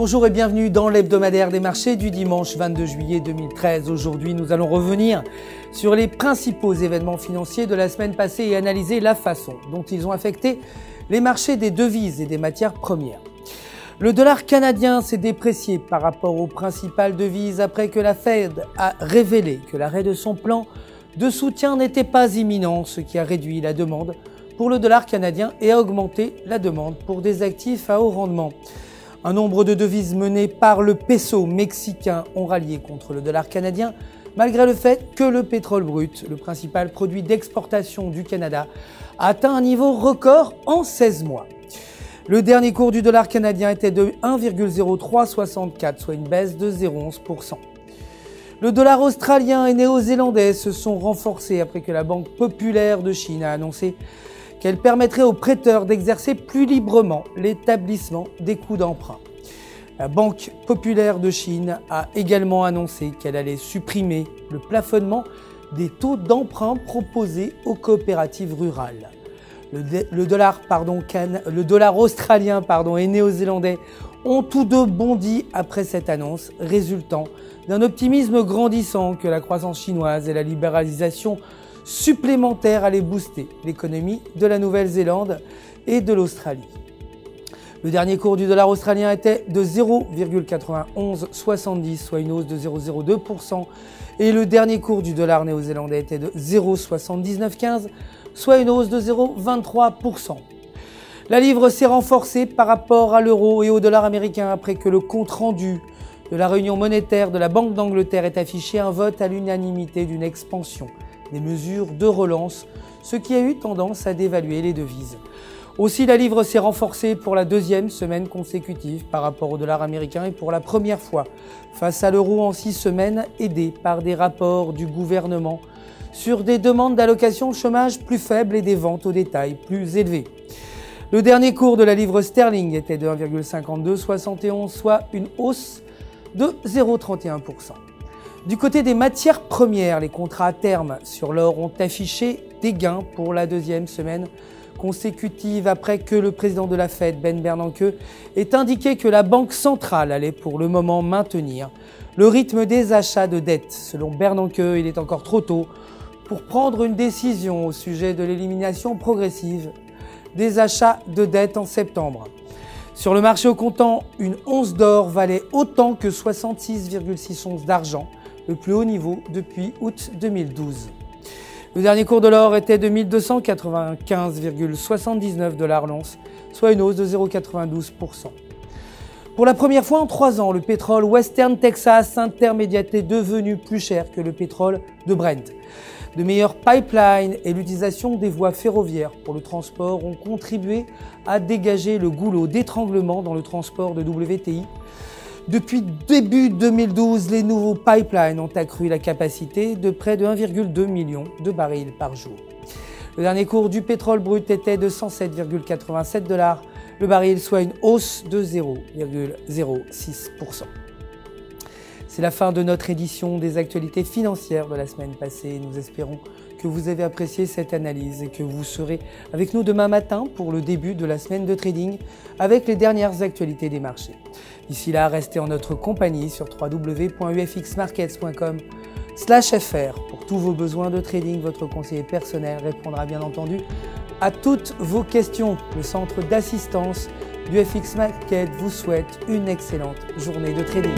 Bonjour et bienvenue dans l'hebdomadaire des marchés du dimanche 22 juillet 2013. Aujourd'hui, nous allons revenir sur les principaux événements financiers de la semaine passée et analyser la façon dont ils ont affecté les marchés des devises et des matières premières. Le dollar canadien s'est déprécié par rapport aux principales devises après que la Fed a révélé que l'arrêt de son plan de soutien n'était pas imminent, ce qui a réduit la demande pour le dollar canadien et a augmenté la demande pour des actifs à haut rendement. Un nombre de devises menées par le peso mexicain ont rallié contre le dollar canadien, malgré le fait que le pétrole brut, le principal produit d'exportation du Canada, a atteint un niveau record en 16 mois. Le dernier cours du dollar canadien était de 1,0364, soit une baisse de 0,11%. Le dollar australien et néo-zélandais se sont renforcés après que la Banque populaire de Chine a annoncé qu'elle permettrait aux prêteurs d'exercer plus librement l'établissement des coûts d'emprunt. La Banque populaire de Chine a également annoncé qu'elle allait supprimer le plafonnement des taux d'emprunt proposés aux coopératives rurales. Le dollar australien et néo-zélandais ont tous deux bondi après cette annonce, résultant d'un optimisme grandissant que la croissance chinoise et la libéralisation supplémentaire allaient booster l'économie de la Nouvelle-Zélande et de l'Australie. Le dernier cours du dollar australien était de 0,9170, soit une hausse de 0,02%, et le dernier cours du dollar néo-zélandais était de 0,7915, soit une hausse de 0,23%. La livre s'est renforcée par rapport à l'euro et au dollar américain après que le compte-rendu de la réunion monétaire de la Banque d'Angleterre ait affiché un vote à l'unanimité d'une expansion des mesures de relance, ce qui a eu tendance à dévaluer les devises. Aussi, la livre s'est renforcée pour la deuxième semaine consécutive par rapport au dollar américain et pour la première fois face à l'euro en 6 semaines, aidée par des rapports du gouvernement sur des demandes d'allocation chômage plus faibles et des ventes au détail plus élevées. Le dernier cours de la livre sterling était de 1,5271, soit une hausse de 0,31%. Du côté des matières premières, les contrats à terme sur l'or ont affiché des gains pour la deuxième semaine consécutive après que le président de la Fed, Ben Bernanke, ait indiqué que la Banque centrale allait pour le moment maintenir le rythme des achats de dette. Selon Bernanke, il est encore trop tôt pour prendre une décision au sujet de l'élimination progressive des achats de dette en septembre. Sur le marché au comptant, une once d'or valait autant que 66,6 onces d'argent, le plus haut niveau depuis août 2012. Le dernier cours de l'or était de 1295,79 $ l'once, soit une hausse de 0,92%. Pour la première fois en 3 ans, le pétrole Western Texas Intermediate est devenu plus cher que le pétrole de Brent. De meilleurs pipelines et l'utilisation des voies ferroviaires pour le transport ont contribué à dégager le goulot d'étranglement dans le transport de WTI. Depuis début 2012, les nouveaux pipelines ont accru la capacité de près de 1,2 million de barils par jour. Le dernier cours du pétrole brut était de 107,87 $ le baril, soit une hausse de 0,06%. C'est la fin de notre édition des actualités financières de la semaine passée. Nous espérons que vous avez apprécié cette analyse et que vous serez avec nous demain matin pour le début de la semaine de trading avec les dernières actualités des marchés. D'ici là, restez en notre compagnie sur www.ufxmarkets.com/fr. Pour tous vos besoins de trading, votre conseiller personnel répondra bien entendu à toutes vos questions. Le centre d'assistance du FX Market vous souhaite une excellente journée de trading.